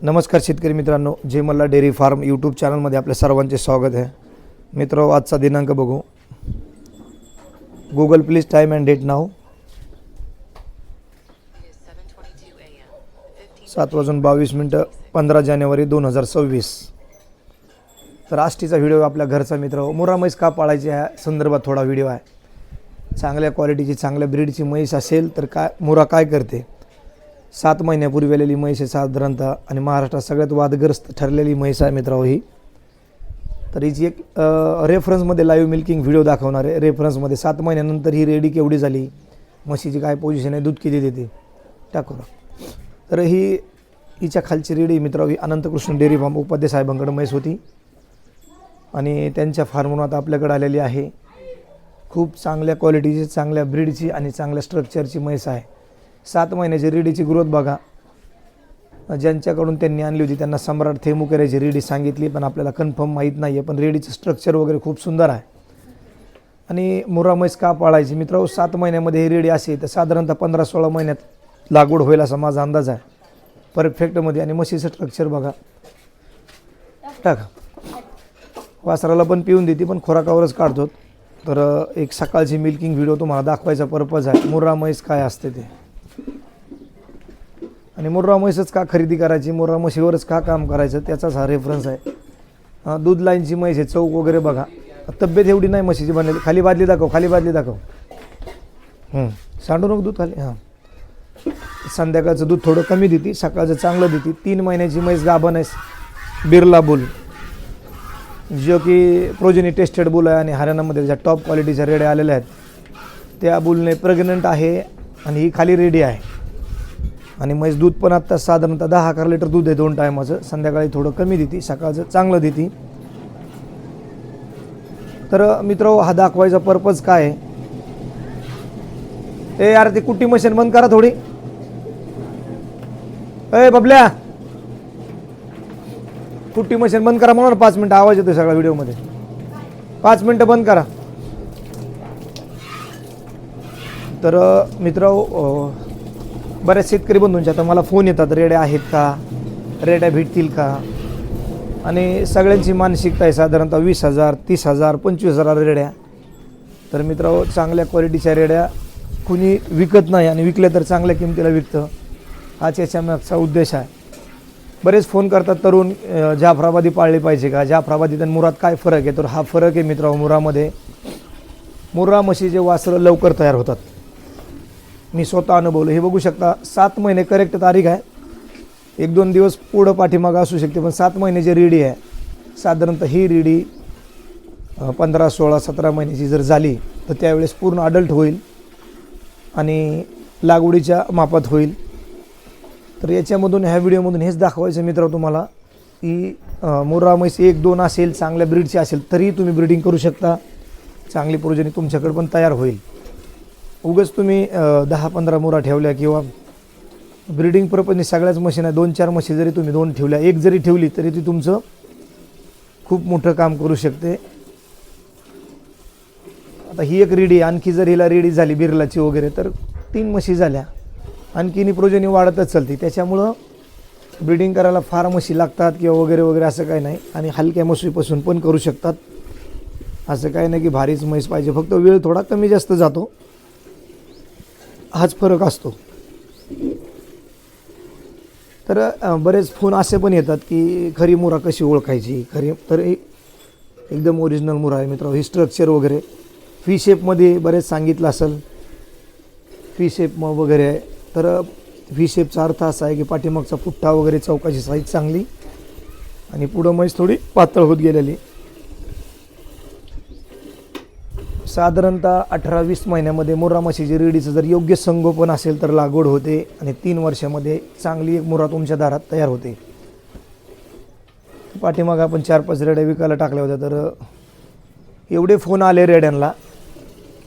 नमस्कार शेतकरी मित्रांनो, Jai Malhar dairy farm YouTube चॅनलमध्ये आपल्या सर्वांचे स्वागत आहे. मित्रो, आजचा दिनांक बघू. Google please time and date नाव 7:22 15 जानेवारी 2026. तर आष्टीचा व्हिडिओ आपल्या घरचा मित्र मुर्रा म्हैस का पाळायची ह्या संदर्भात थोडा व्हिडिओ आहे. चांगल्या क्वालिटीची चांगल्या ब्रीडची म्हैस असेल तर काय मुर्रा काय करते. 7 महिन्यापूर्वी आलेली म्हैस आहे साधारणतः आणि महाराष्ट्रात सगळ्यात वादग्रस्त ठरलेली म्हैस आहे मित्रांनो ही. तर हिची एक रेफरन्समध्ये लाईव्ह मिल्किंग व्हिडिओ दाखवणार आहे. रेफरन्समध्ये 7 महिन्यानंतर ही रेडी केवढी झाली, म्हशीची काय पोझिशन आहे, दूध किती देते टाकू. तर हिच्या खालची रेडी मित्रांनो ही अनंतकृष्ण डेअरी फार्म उपाध्याय साहेबांकडे म्हैस होती आणि त्यांच्या फार्मवरून आता आपल्याकडे आलेली आहे. खूप चांगल्या क्वालिटीची, चांगल्या ब्रीडची आणि चांगल्या स्ट्रक्चरची म्हैस आहे. 7 महिन्याची रेडीची ग्रोथ बघा. ज्यांच्याकडून त्यांनी आणली होती त्यांना सम्राट थेमुकेराची रेडी सांगितली, पण आपल्याला कन्फर्म माहीत नाही आहे. पण रेडीचं स्ट्रक्चर वगैरे खूप सुंदर आहे. आणि मुर्रा म्हैस का पाळायची मित्रांनो, 7 महिन्यामध्ये ही रेडी असेल तर साधारणतः 15-16 महिन्यात लागवड होईल असा माझा अंदाज आहे परफेक्टमध्ये. आणि म्हशीचं स्ट्रक्चर बघा. टाका वासराला पण पिऊन देते, पण खोराकावरच काढतो. तर एक सकाळची मिल्किंग व्हिडिओ तुम्हाला दाखवायचा पर्पज आहे. मुर्रा म्हैस काय असते ते आणि मुर्रा म्हैसच का खरेदी करायची, मुर्रा म्हशीवरच का काम करायचं, त्याचाच हा रेफरन्स आहे. दूध लाईनची म्हैस आहे, चौक वगैरे बघा. तब्येत एवढी नाही म्हशीची बनलेली. खाली बादली दाखव, खाली बादली दाखव. सांडू नको दूध खाली. संध्याकाळचं दूध थोडं कमी देते, सकाळचं चांगलं देते. 3 महिन्याची म्हैस गाभण आहे. बिर्ला बुल जो की प्रोजेनी टेस्टेड बुल आहे आणि हरियाणामध्ये ज्या टॉप क्वालिटीच्या रेड्या आलेल्या आहेत त्या बुलने प्रेग्नंट आहे आणि ही खाली रेडी आहे. आणि म्हैस दूध पण आत्ता साधारणतः 10-11 लिटर दूध आहे 2 टायमाचं. संध्याकाळी थोडं कमी देते, सकाळचं चांगलं देते. तर मित्र, हा दाखवायचा पर्पज काय आहे. ए यार, ती कुट्टी मशीन बंद करा थोडी. ए बबल्या, कुट्टी मशीन बंद करा म्हणून 5 मिनटं आवाज येतो सगळ्या व्हिडिओमध्ये. 5 मिनटं बंद करा. तर मित्रांनो, बऱ्याच शेतकरी बंधूंचे आता मला फोन येतात, रेड्या आहेत का, रेड्या भेटतील का. आणि सगळ्यांची मानसिकता आहे साधारणतः 20,000, 30,000, 25,000 रेड्या. तर मित्रांनो, चांगल्या क्वालिटीच्या रेड्या कुणी विकत नाही आणि विकल्या तर चांगल्या किमतीला विकतं, हाच याच्यामागचा उद्देश आहे. बरेच फोन करतात तरुण, जाफराबादी पाळली पाहिजे का, जाफराबादी आणि मुरात काय फरक आहे. तर हा फरक आहे मित्रांनो. मुरामध्ये मुर्रा म्हशीचे वासरं लवकर तयार होतात. मी स्वतः अनुभवलं. हे बघू शकता, 7 महिने करेक्ट तारीख आहे. 1-2 दिवस पुढं पाठीमागं असू शकते, पण 7 महिन्याची रेडी आहे. साधारणतः ही रेडी 15, 16, 17 महिन्याची जर झाली तर त्यावेळेस पूर्ण अडल्ट होईल आणि लागवडीच्या मापात होईल. तर याच्यामधून, ह्या व्हिडिओमधून हेच दाखवायचं मित्र तुम्हाला की मुर्रा म्हैस 1-2 असेल, चांगल्या ब्रीडची असेल तरी तुम्ही ब्रीडिंग करू शकता. चांगली प्रोजेनी तुमच्याकडे पण तयार होईल. उगाच तुम्ही 10-15 मुर्रा ठेवल्या किंवा ब्रीडिंग पर्पजने सगळ्याच मशीन आहे. 2-4 म्हशी जरी तुम्ही 2 ठेवल्या, 1 जरी ठेवली तरी ती तुमचं खूप मोठं काम करू शकते. आता ही एक रेडी, आणखी जर हिला रेडी झाली बिर्लाची वगैरे तर 3 म्हशी झाल्या. आणखीन ही प्रोजेनी वाढतच चालते. त्याच्यामुळं ब्रीडिंग करायला फार म्हशी लागतात किंवा वगैरे वगैरे असं काही नाही. आणि हलक्या म्हशीपासून पण करू शकतात. असं काही नाही की भारीच म्हैस पाहिजे, फक्त वेळ थोडा कमी जास्त जातो, हाच फरक असतो. तर बरेच फोन असे पण येतात की खरी मुर्रा कशी ओळखायची, खरी. तर एकदम ओरिजिनल मुर्रा आहे मित्रांनो. ही स्ट्रक्चर वगैरे फी शेपमध्ये बरेच सांगितलं असेल, फी शेप वगैरे आहे. तर व्ही शेपचा अर्थ असा आहे की पाठीमागचा पुठ्ठा वगैरे, चौकाची साईज चांगली आणि पुढं म्हैस थोडी पातळ होत गेलेली. साधारणतः 18-20 महिन्यामध्ये मुर्रा म्हशीची रेडीचं जर योग्य संगोपन असेल तर लागवड होते आणि 3 वर्षामध्ये चांगली एक मुर्रा तुमच्या दारात तयार होते. पाठीमागं आपण 4-5 रेड्या विकायला टाकल्या होत्या. तर एवढे फोन आले रेड्यांना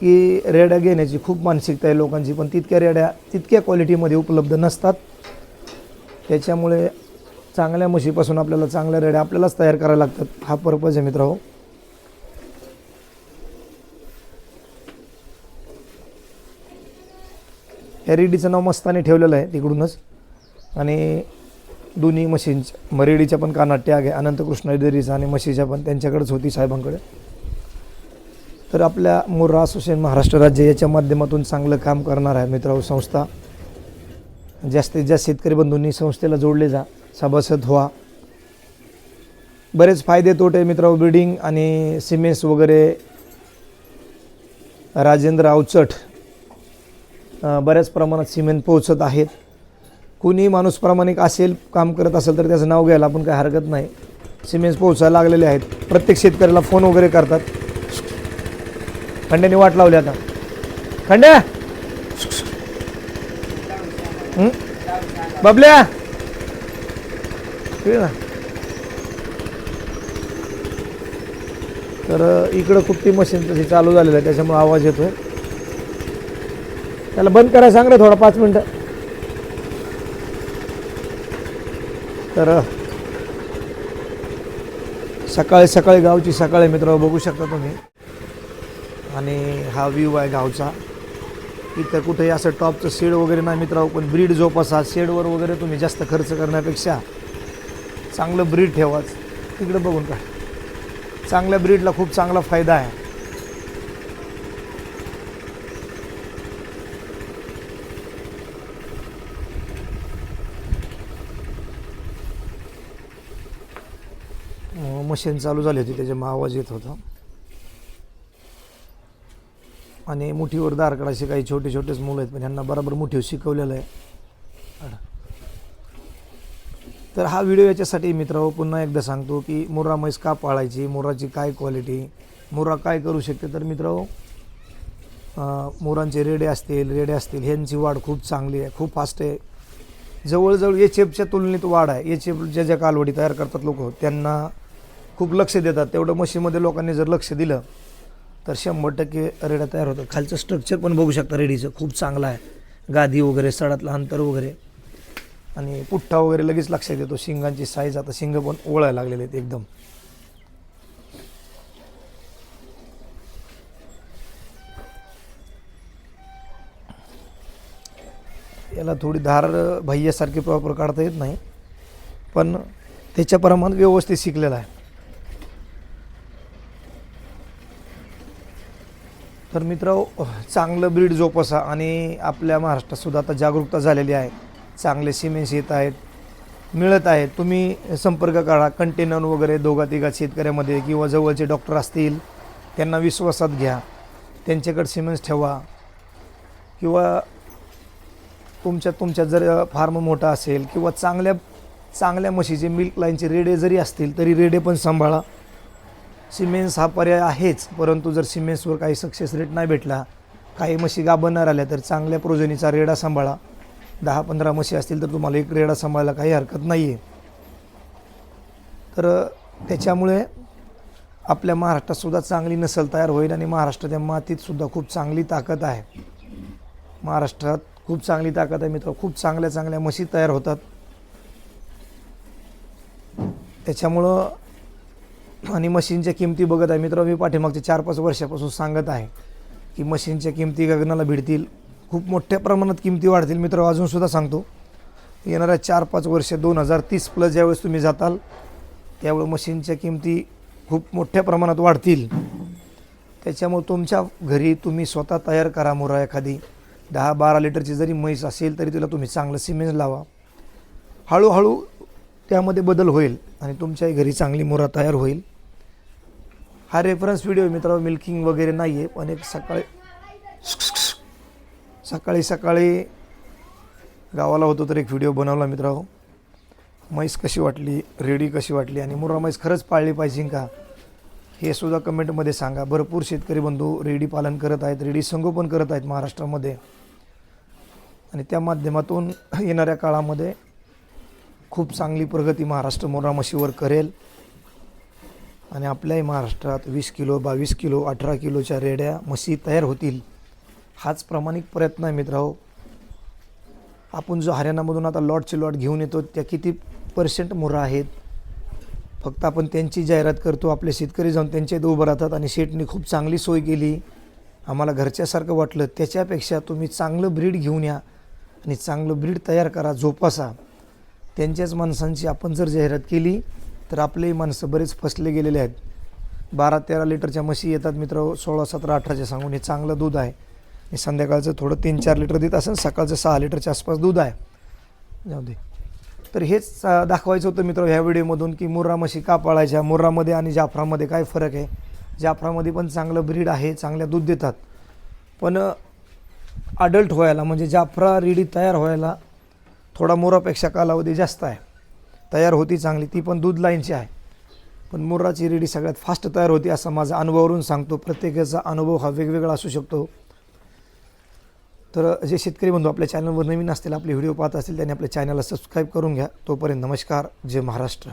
की रेड्या घेण्याची खूप मानसिकता आहे लोकांची, पण तितक्या रेड्या तितक्या क्वालिटीमध्ये उपलब्ध नसतात. त्याच्यामुळे चांगल्या म्हशीपासून आपल्याला चांगल्या रेड्या आपल्यालाच तयार करायला लागतात. हा पर्पज आहे मित्रांनो. या रेडीचं नाव मस्तानी ठेवलेलं आहे तिकडूनच. आणि दोन्ही म्हशींच्या मरेडीच्या पण कानात टॅग आहे, अनंतकृष्ण डेअरीचा आणि म्हशीच्या पण त्यांच्याकडेच होती साहेबांकडे. तर आपल्या मुर्रा असोसिएशन महाराष्ट्र राज्य याच्या माध्यमातून चांगलं काम करणार आहे मित्रांनो संस्था. जास्तीत जास्त शेतकरी बंधूंनी संस्थेला जोडले जा, सभासद व्हा. बरेच फायदे तोटे मित्रांनो, ब्रीडिंग आणि सिमेंट्स वगैरे. राजेंद्र अवचट बऱ्याच प्रमाणात सिमेंट पोहोचत आहेत. कुणी माणूस प्रामाणिक असेल, काम करत असेल तर त्याचं नाव घ्यायला आपण काही हरकत नाही. सिमेंट्स पोहोचायला लागलेले आहेत. प्रत्येक शेतकऱ्याला फोन वगैरे करतात. खंड्याने वाट लावली आता. खंड्या बबल्या ना. तर इकडं कुट्टी मशीन तशी चालू झालेलं आहे, त्याच्यामुळे आवाज येतोय. त्याला बंद करायला सांग रे थोडा 5 मिनटं. तर सकाळी सकाळी गावची सकाळी मित्र बघू शकता तुम्ही. आणि हा व्ह्यू आहे गावचा. इथं कुठेही असं टॉपचं शेड वगैरे नाही मित्रांनो, पण ब्रीड जोपासा. शेडवर वगैरे तुम्ही जास्त खर्च करण्यापेक्षा चांगलं ब्रीड ठेवाच. तिकडं बघून का, चांगल्या ब्रीडला खूप चांगला फायदा आहे. मशीन चालू झाली होती, त्याच्यामुळे आवाज येत होता. आणि मुठीवर दारकडाशी काही छोटे छोटेच मुलं आहेत, पण ह्यांना बरोबर मुठीवर शिकवलेलं आहे. तर हा व्हिडिओ याच्यासाठी मित्रांनो पुन्हा एकदा सांगतो की मुर्रा म्हैस का पाळायची, मुर्राची काय क्वालिटी, मुर्रा काय करू शकते. तर मित्रांनो, मुरांचे रेडे असतील ह्यांची वाढ खूप चांगली आहे, खूप फास्ट आहे. जवळजवळ एचएफच्या तुलनेत वाढ आहे. एचएफ ज्या कालवडी तयार करतात लोक, त्यांना खूप लक्ष देतात. तेवढं म्हशीमध्ये लोकांनी जर लक्ष दिलं तर 100% रेड्या तयार होतात. खालचं स्ट्रक्चर पण बघू शकता रेडीचं, खूप चांगलं आहे. गादी वगैरे, सडातलं अंतर वगैरे आणि पुठ्ठा वगैरे लगेच लक्षात येतो. शिंगांची साईज, आता शिंग पण ओळायला लागलेले आहेत एकदम. याला थोडी धार भैयासारखी प्रॉपर काढता येत नाही, पण त्याच्या प्रमाणात व्यवस्थित शिकलेला आहे. तर मित्रांनो, चांगलं ब्रीड जोपासा. आणि आपल्या महाराष्ट्रात सुद्धा आता जागरूकता झालेली आहे. चांगले सिमेंट्स येत आहेत, मिळत आहेत. तुम्ही संपर्क करा कंटेनर वगैरे 2-3 शेतकऱ्यामध्ये, किंवा जवळचे डॉक्टर असतील त्यांना विश्वासात घ्या, त्यांच्याकडे सिमेंट्स ठेवा. किंवा तुमच्या जर फार्म मोठा असेल किंवा चांगल्या म्हशीचे मिल्क लाईनचे रेडे जरी असतील तरी रेडे पण सांभाळा. सिमेंट्स हा पर्याय आहेच, परंतु जर सिमेंट्सवर काही सक्सेस रेट नाही भेटला, काही म्हशी गाभण राहिल्या, तर चांगल्या प्रोजनीचा रेडा सांभाळा. 10-15 म्हशी असतील तर तुम्हाला एक रेडा सांभाळायला काही हरकत नाही आहे. तर त्याच्यामुळे आपल्या महाराष्ट्रातसुद्धा चांगली नसल तयार होईल. आणि महाराष्ट्राच्या मातीतसुद्धा खूप चांगली ताकद आहे. महाराष्ट्रात खूप चांगली ताकद आहे मित्र. खूप चांगल्या म्हशी तयार होतात. त्याच्यामुळं आणि मशीनच्या किमती बघत आहे मित्र, मी पाठीमागच्या 4-5 वर्षापासून सांगत आहे की मशीनच्या किमती गगनाला भिडतील, खूप मोठ्या प्रमाणात किमती वाढतील. मित्र अजूनसुद्धा सांगतो, येणाऱ्या 4-5 वर्ष 2030 प्लस ज्यावेळेस तुम्ही जाताल त्यावेळेस मशीनच्या किमती खूप मोठ्या प्रमाणात वाढतील. त्याच्यामुळे तुमच्या घरी तुम्ही स्वतः तयार करा मुर्रा. एखादी 10-12 लिटरची जरी म्हैस असेल तरी तिला तुम्ही चांगलं सिमेंट लावा. हळूहळू त्यामध्ये बदल होईल आणि तुमच्याही घरी चांगली मुर्रा तयार होईल. हा रेफरन्स व्हिडिओ मित्रांनो, मिल्किंग वगैरे नाही आहे, पण एक सकाळी गावाला होतो तर एक व्हिडिओ बनवला मित्रांनो. म्हैस कशी वाटली, रेडी कशी वाटली, आणि मुर्रा म्हैस खरंच पाळली पाहिजे का हे सुद्धा कमेंटमध्ये सांगा. भरपूर शेतकरी बंधू रेडी पालन करत आहेत, रेडी संगोपन करत आहेत महाराष्ट्रामध्ये. आणि त्या माध्यमातून येणाऱ्या काळामध्ये खूप चांगली प्रगती महाराष्ट्र मुर्रा म्हशीवर करेल. आणि आपल्याही महाराष्ट्रात 20 किलो, 22 किलो, 18 किलोच्या रेड्या म्हशी तयार होतील. हाच प्रामाणिक प्रयत्न आहे मित्रांनो. आपण जो हरियाणामधून आता लॉटचे लॉट घेऊन येतो, त्या किती % मुर्रा आहेत, फक्त आपण त्यांची जाहिरात करतो. आपले शेतकरी जाऊन त्यांच्या इथं उभं राहतात आणि शेटनी खूप चांगली सोय केली, आम्हाला घरच्यासारखं वाटलं. त्याच्यापेक्षा तुम्ही चांगलं ब्रीड घेऊन या आणि चांगलं ब्रीड तयार करा, जोपासा. त्यांच्याच माणसांची आपण जर जाहिरात केली तर आपले माणसं बरेच फसले गेलेले आहेत. 12-13 लिटरच्या म्हशी येतात मित्र, 16-17-18च्या सांगून. हे चांगलं दूध आहे. हे संध्याकाळचं थोडं 3-4 लिटर देत असेल, सकाळचं 6 लिटरच्या आसपास दूध आहे. जाऊ दे. तर हेच दाखवायचं होतं मित्र ह्या व्हिडिओमधून की मुर्रा म्हशी का पाळायच्या, मुर्रामध्ये आणि जाफरामध्ये काय फरक आहे. जाफरामध्ये पण चांगलं ब्रीड आहे, चांगल्या दूध देतात, पण अडल्ट व्हायला म्हणजे जाफरा रेडी तयार व्हायला थोडा मुर्रापेक्षा कालावधी जास्त आहे. तयार होती चांगली, ती पण दूध लाईनची आहे, पण मुर्राची रेडी सगळ्यात फास्ट तयार होती असं माझा अनुभवावरून सांगतो. प्रत्येकाचा अनुभव हा वेगवेगळा असू शकतो. तर जे शेतकरी बंधू आपल्या चॅनलवर नवीन असतील, आपले व्हिडिओ पाहत असतील, त्यांनी आपल्या चॅनलला सबस्क्राईब करून घ्या. तोपर्यंत नमस्कार. जय महाराष्ट्र.